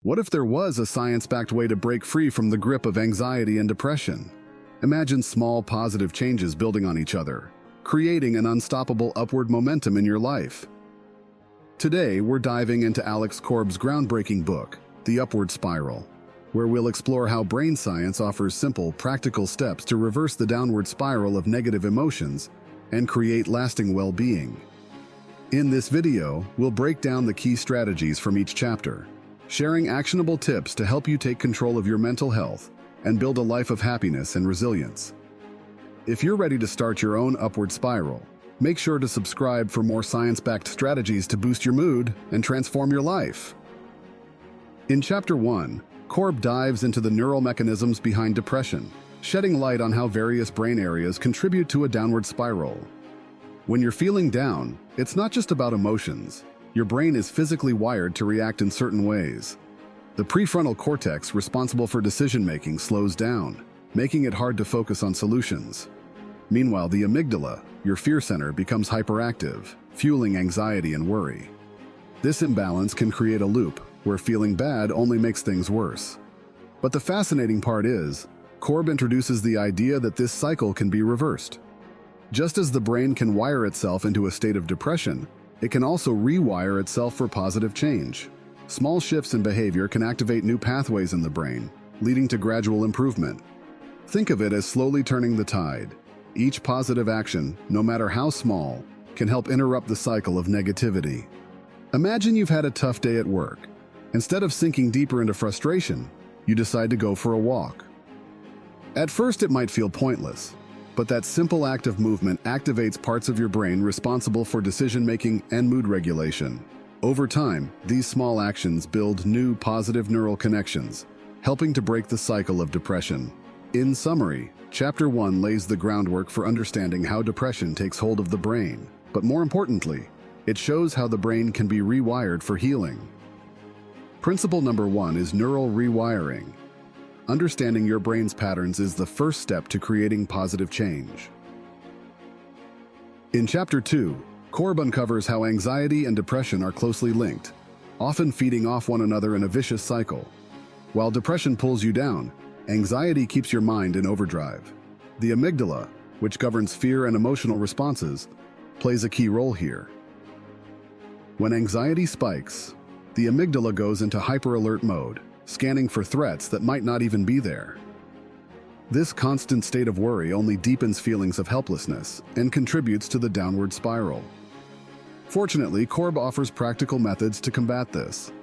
What if there was a science-backed way to break free from the grip of anxiety and depression? Imagine small positive changes building on each other, creating an unstoppable upward momentum in your life. Today, we're diving into Alex Korb's groundbreaking book, The Upward Spiral, where we'll explore how brain science offers simple, practical steps to reverse the downward spiral of negative emotions and create lasting well-being. In this video, we'll break down the key strategies from each chapter, sharing actionable tips to help you take control of your mental health and build a life of happiness and resilience. If you're ready to start your own upward spiral, make sure to subscribe for more science-backed strategies to boost your mood and transform your life. In Chapter 1, Korb dives into the neural mechanisms behind depression, shedding light on how various brain areas contribute to a downward spiral. When you're feeling down, it's not just about emotions. Your brain is physically wired to react in certain ways. The prefrontal cortex, responsible for decision-making, slows down, making it hard to focus on solutions. Meanwhile, the amygdala, your fear center, becomes hyperactive, fueling anxiety and worry. This imbalance can create a loop where feeling bad only makes things worse. But the fascinating part is, Korb introduces the idea that this cycle can be reversed. Just as the brain can wire itself into a state of depression, it can also rewire itself for positive change. Small shifts in behavior can activate new pathways in the brain, leading to gradual improvement. Think of it as slowly turning the tide. Each positive action, no matter how small, can help interrupt the cycle of negativity. Imagine you've had a tough day at work. Instead of sinking deeper into frustration, you decide to go for a walk. At first, it might feel pointless, but that simple act of movement activates parts of your brain responsible for decision-making and mood regulation. Over time, these small actions build new positive neural connections, helping to break the cycle of depression. In summary, Chapter 1 lays the groundwork for understanding how depression takes hold of the brain, but more importantly, it shows how the brain can be rewired for healing. Principle number 1 is neural rewiring. Understanding your brain's patterns is the first step to creating positive change. In Chapter 2, Korb uncovers how anxiety and depression are closely linked, often feeding off one another in a vicious cycle. While depression pulls you down, anxiety keeps your mind in overdrive. The amygdala, which governs fear and emotional responses, plays a key role here. When anxiety spikes, the amygdala goes into hyper-alert mode, scanning for threats that might not even be there. This constant state of worry only deepens feelings of helplessness and contributes to the downward spiral. Fortunately, Korb offers practical methods to combat this.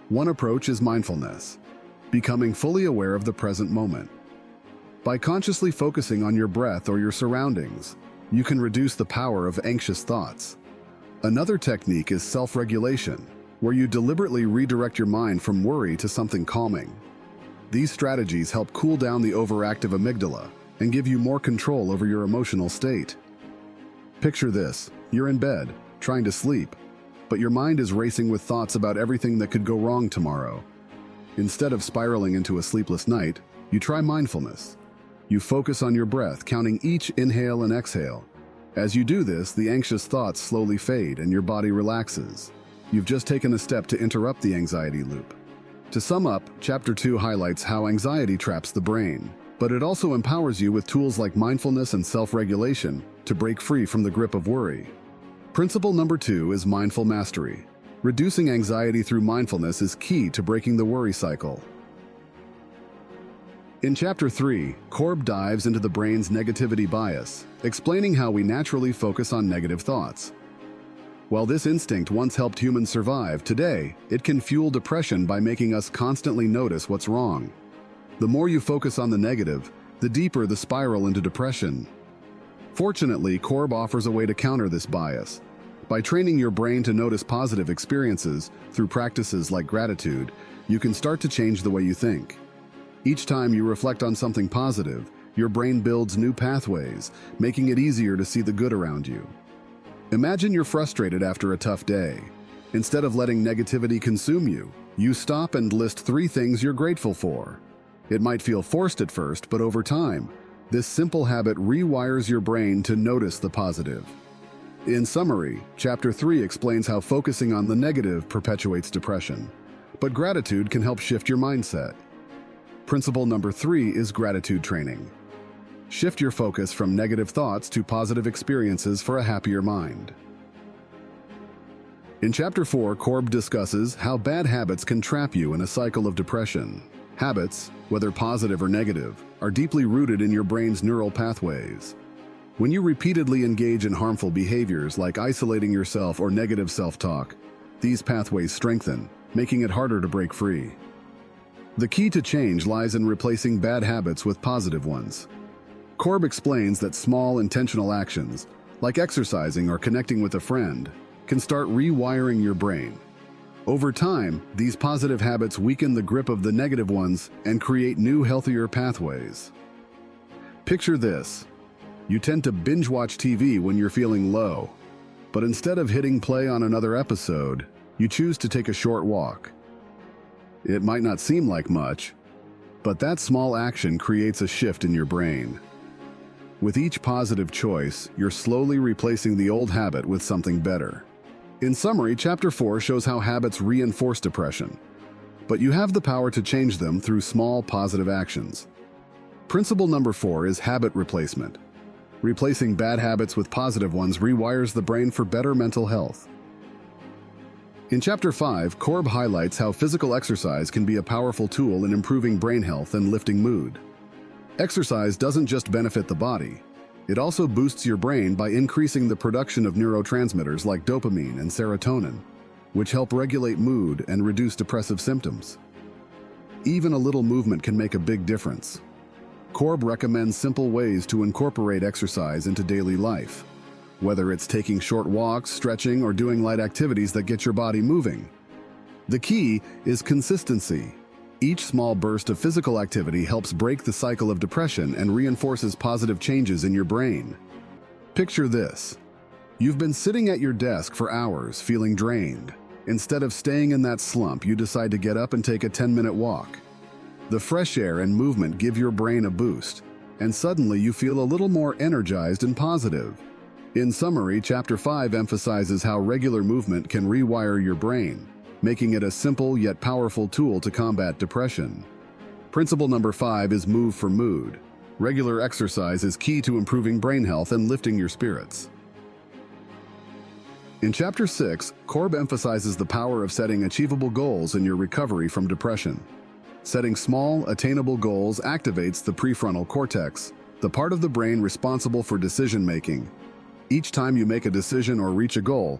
One approach is mindfulness, becoming fully aware of the present moment. By consciously focusing on your breath or your surroundings, you can reduce the power of anxious thoughts. Another technique is self-regulation, where you deliberately redirect your mind from worry to something calming. These strategies help cool down the overactive amygdala and give you more control over your emotional state. Picture this: you're in bed, trying to sleep, but your mind is racing with thoughts about everything that could go wrong tomorrow. Instead of spiraling into a sleepless night, you try mindfulness. You focus on your breath, counting each inhale and exhale. As you do this, the anxious thoughts slowly fade and your body relaxes. You've just taken a step to interrupt the anxiety loop. To sum up, Chapter 2 highlights how anxiety traps the brain, but it also empowers you with tools like mindfulness and self-regulation to break free from the grip of worry. Principle number 2 is mindful mastery. Reducing anxiety through mindfulness is key to breaking the worry cycle. In Chapter 3, Korb dives into the brain's negativity bias, explaining how we naturally focus on negative thoughts. While this instinct once helped humans survive, today, it can fuel depression by making us constantly notice what's wrong. The more you focus on the negative, the deeper the spiral into depression. Fortunately, Korb offers a way to counter this bias. By training your brain to notice positive experiences through practices like gratitude, you can start to change the way you think. Each time you reflect on something positive, your brain builds new pathways, making it easier to see the good around you. Imagine you're frustrated after a tough day. Instead of letting negativity consume you, you stop and list 3 things you're grateful for. It might feel forced at first, but over time, this simple habit rewires your brain to notice the positive. In summary, Chapter 3 explains how focusing on the negative perpetuates depression. but gratitude can help shift your mindset. Principle number 3 is gratitude training. Shift your focus from negative thoughts to positive experiences for a happier mind. In Chapter 4, Korb discusses how bad habits can trap you in a cycle of depression. Habits, whether positive or negative, are deeply rooted in your brain's neural pathways. When you repeatedly engage in harmful behaviors like isolating yourself or negative self-talk, these pathways strengthen, making it harder to break free. The key to change lies in replacing bad habits with positive ones. Korb explains that small, intentional actions, like exercising or connecting with a friend, can start rewiring your brain. Over time, these positive habits weaken the grip of the negative ones and create new, healthier pathways. Picture this. You tend to binge-watch TV when you're feeling low, but instead of hitting play on another episode, you choose to take a short walk. It might not seem like much, but that small action creates a shift in your brain. With each positive choice, you're slowly replacing the old habit with something better. In summary, Chapter 4 shows how habits reinforce depression, but you have the power to change them through small positive actions. Principle number 4 is habit replacement. Replacing bad habits with positive ones rewires the brain for better mental health. In Chapter 5, Korb highlights how physical exercise can be a powerful tool in improving brain health and lifting mood. Exercise doesn't just benefit the body, it also boosts your brain by increasing the production of neurotransmitters like dopamine and serotonin, which help regulate mood and reduce depressive symptoms. Even a little movement can make a big difference. Korb recommends simple ways to incorporate exercise into daily life, whether it's taking short walks, stretching, or doing light activities that get your body moving. The key is consistency. Each small burst of physical activity helps break the cycle of depression and reinforces positive changes in your brain. Picture this. You've been sitting at your desk for hours, feeling drained. Instead of staying in that slump, you decide to get up and take a 10-minute walk. The fresh air and movement give your brain a boost, and suddenly you feel a little more energized and positive. In summary, Chapter 5 emphasizes how regular movement can rewire your brain, making it a simple yet powerful tool to combat depression. Principle number 5 is move for mood. Regular exercise is key to improving brain health and lifting your spirits. In Chapter 6, Korb emphasizes the power of setting achievable goals in your recovery from depression. Setting small, attainable goals activates the prefrontal cortex, the part of the brain responsible for decision-making. Each time you make a decision or reach a goal,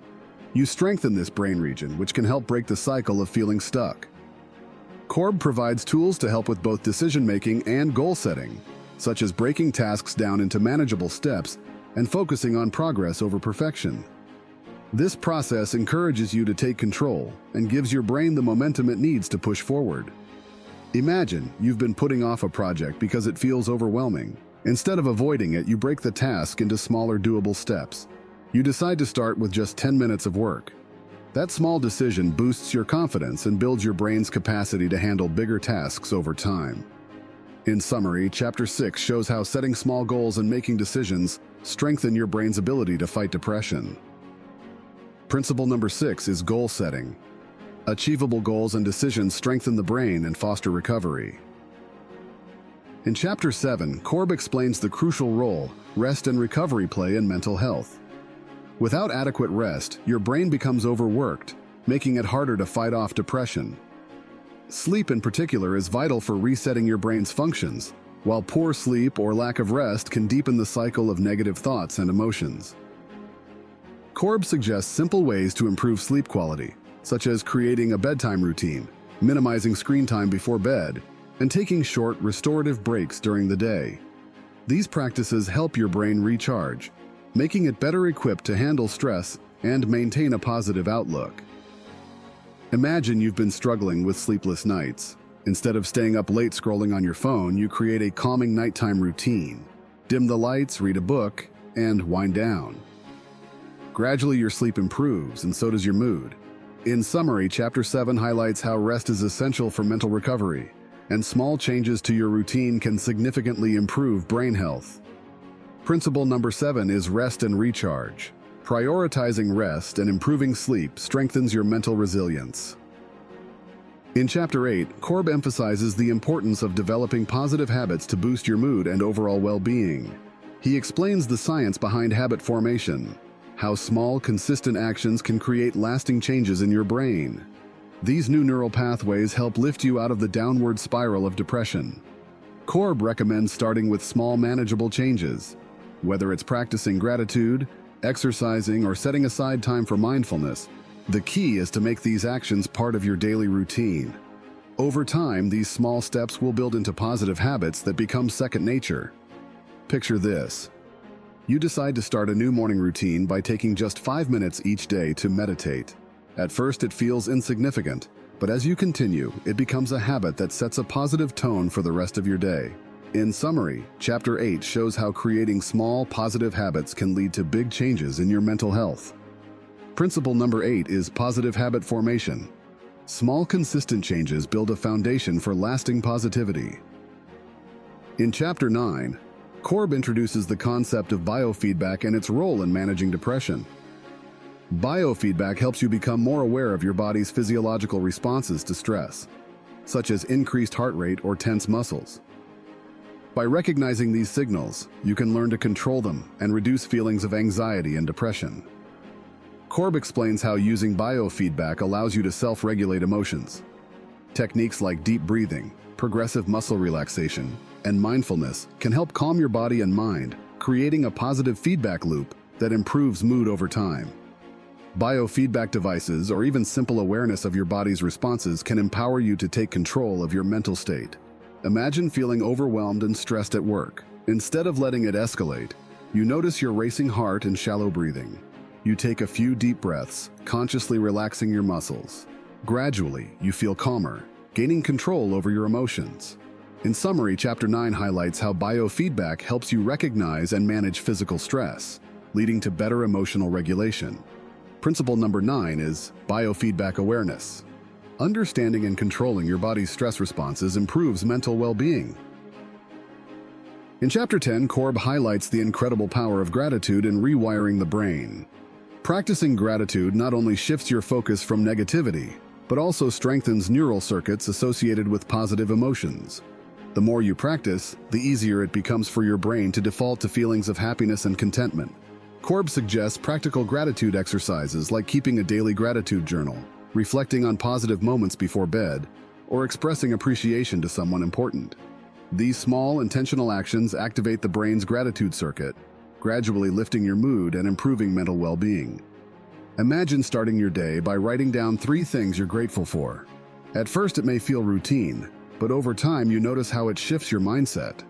you strengthen this brain region, which can help break the cycle of feeling stuck. Korb provides tools to help with both decision-making and goal setting, such as breaking tasks down into manageable steps and focusing on progress over perfection. This process encourages you to take control and gives your brain the momentum it needs to push forward. Imagine you've been putting off a project because it feels overwhelming. Instead of avoiding it, you break the task into smaller, doable steps. You decide to start with just 10 minutes of work. That small decision boosts your confidence and builds your brain's capacity to handle bigger tasks over time. In summary, Chapter 6 shows how setting small goals and making decisions strengthen your brain's ability to fight depression. Principle number 6 is goal setting. Achievable goals and decisions strengthen the brain and foster recovery. In Chapter 7, Korb explains the crucial role rest and recovery play in mental health. Without adequate rest, your brain becomes overworked, making it harder to fight off depression. Sleep in particular is vital for resetting your brain's functions, while poor sleep or lack of rest can deepen the cycle of negative thoughts and emotions. Korb suggests simple ways to improve sleep quality, such as creating a bedtime routine, minimizing screen time before bed, and taking short, restorative breaks during the day. These practices help your brain recharge, making it better equipped to handle stress and maintain a positive outlook. Imagine you've been struggling with sleepless nights. Instead of staying up late scrolling on your phone, you create a calming nighttime routine. Dim the lights, read a book, and wind down. Gradually, your sleep improves, and so does your mood. In summary, Chapter 7 highlights how rest is essential for mental recovery, and small changes to your routine can significantly improve brain health. Principle number 7 is rest and recharge. Prioritizing rest and improving sleep strengthens your mental resilience. In Chapter 8, Korb emphasizes the importance of developing positive habits to boost your mood and overall well-being. He explains the science behind habit formation, how small, consistent actions can create lasting changes in your brain. These new neural pathways help lift you out of the downward spiral of depression. Korb recommends starting with small, manageable changes. Whether it's practicing gratitude, exercising, or setting aside time for mindfulness, the key is to make these actions part of your daily routine. Over time, these small steps will build into positive habits that become second nature. Picture this. You decide to start a new morning routine by taking just 5 minutes each day to meditate. At first, it feels insignificant, but as you continue, it becomes a habit that sets a positive tone for the rest of your day. In summary, Chapter 8 shows how creating small, positive habits can lead to big changes in your mental health. Principle number 8 is positive habit formation. Small, consistent changes build a foundation for lasting positivity. In Chapter 9, Korb introduces the concept of biofeedback and its role in managing depression. Biofeedback helps you become more aware of your body's physiological responses to stress, such as increased heart rate or tense muscles. By recognizing these signals, you can learn to control them and reduce feelings of anxiety and depression. Korb explains how using biofeedback allows you to self-regulate emotions. Techniques like deep breathing, progressive muscle relaxation, and mindfulness can help calm your body and mind, creating a positive feedback loop that improves mood over time. Biofeedback devices, or even simple awareness of your body's responses, can empower you to take control of your mental state. Imagine feeling overwhelmed and stressed at work. Instead of letting it escalate, you notice your racing heart and shallow breathing. You take a few deep breaths, consciously relaxing your muscles. Gradually, you feel calmer, gaining control over your emotions. In summary, Chapter 9 highlights how biofeedback helps you recognize and manage physical stress, leading to better emotional regulation. Principle number 9 is biofeedback awareness. Understanding and controlling your body's stress responses improves mental well-being. In Chapter 10, Korb highlights the incredible power of gratitude in rewiring the brain. Practicing gratitude not only shifts your focus from negativity, but also strengthens neural circuits associated with positive emotions. The more you practice, the easier it becomes for your brain to default to feelings of happiness and contentment. Korb suggests practical gratitude exercises like keeping a daily gratitude journal, reflecting on positive moments before bed, or expressing appreciation to someone important. These small, intentional actions activate the brain's gratitude circuit, gradually lifting your mood and improving mental well-being. Imagine starting your day by writing down 3 things you're grateful for. At first, it may feel routine, but over time you notice how it shifts your mindset.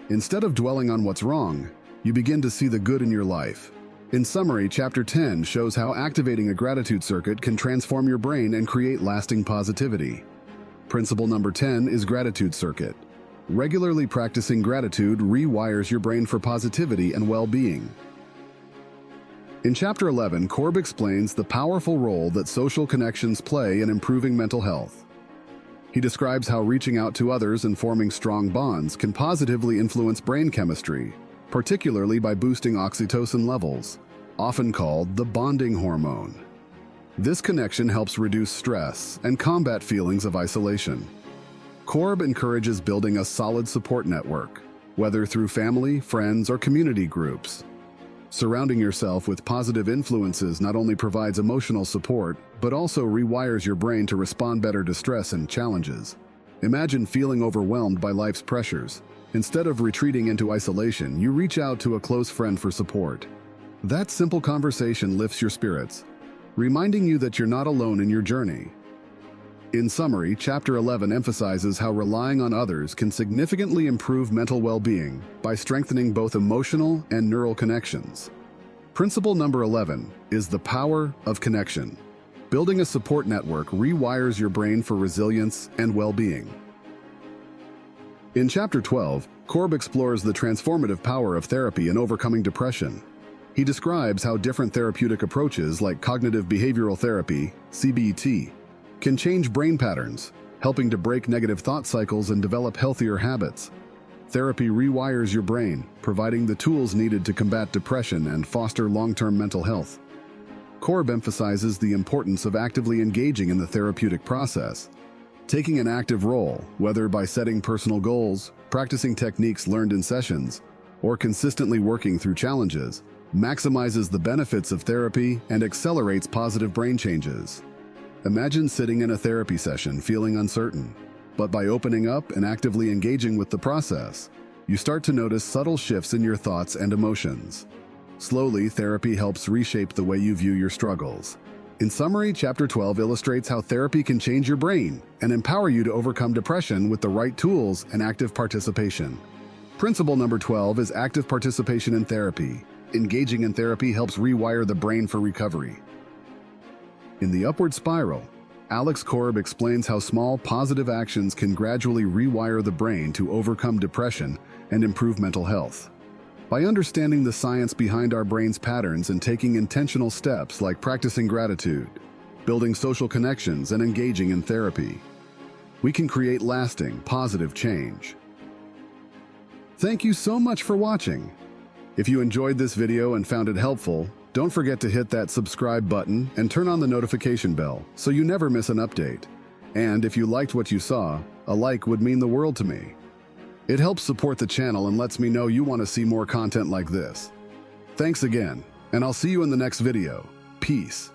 Instead of dwelling on what's wrong, you begin to see the good in your life. In summary, Chapter 10 shows how activating a gratitude circuit can transform your brain and create lasting positivity. Principle number 10 is gratitude circuit. Regularly practicing gratitude rewires your brain for positivity and well-being. In Chapter 11, Korb explains the powerful role that social connections play in improving mental health. He describes how reaching out to others and forming strong bonds can positively influence brain chemistry, particularly by boosting oxytocin levels, often called the bonding hormone. This connection helps reduce stress and combat feelings of isolation. Korb encourages building a solid support network, whether through family, friends, or community groups. Surrounding yourself with positive influences not only provides emotional support, but also rewires your brain to respond better to stress and challenges. Imagine feeling overwhelmed by life's pressures. Instead of retreating into isolation, you reach out to a close friend for support. That simple conversation lifts your spirits, reminding you that you're not alone in your journey. In summary, Chapter 11 emphasizes how relying on others can significantly improve mental well-being by strengthening both emotional and neural connections. Principle number 11 is the power of connection. Building a support network rewires your brain for resilience and well-being. In Chapter 12, Korb explores the transformative power of therapy in overcoming depression. He describes how different therapeutic approaches like cognitive behavioral therapy, CBT, can change brain patterns, helping to break negative thought cycles and develop healthier habits. Therapy rewires your brain, providing the tools needed to combat depression and foster long-term mental health. Korb emphasizes the importance of actively engaging in the therapeutic process. Taking an active role, whether by setting personal goals, practicing techniques learned in sessions, or consistently working through challenges, maximizes the benefits of therapy and accelerates positive brain changes. Imagine sitting in a therapy session feeling uncertain, but by opening up and actively engaging with the process, you start to notice subtle shifts in your thoughts and emotions. Slowly, therapy helps reshape the way you view your struggles. In summary, Chapter 12 illustrates how therapy can change your brain and empower you to overcome depression with the right tools and active participation. Principle number 12 is active participation in therapy. Engaging in therapy helps rewire the brain for recovery. In The Upward Spiral, Alex Korb explains how small positive actions can gradually rewire the brain to overcome depression and improve mental health. By understanding the science behind our brain's patterns and taking intentional steps like practicing gratitude, building social connections, and engaging in therapy, we can create lasting, positive change. Thank you so much for watching. If you enjoyed this video and found it helpful, don't forget to hit that subscribe button and turn on the notification bell so you never miss an update. And if you liked what you saw, a like would mean the world to me. It helps support the channel and lets me know you want to see more content like this. Thanks again, and I'll see you in the next video. Peace.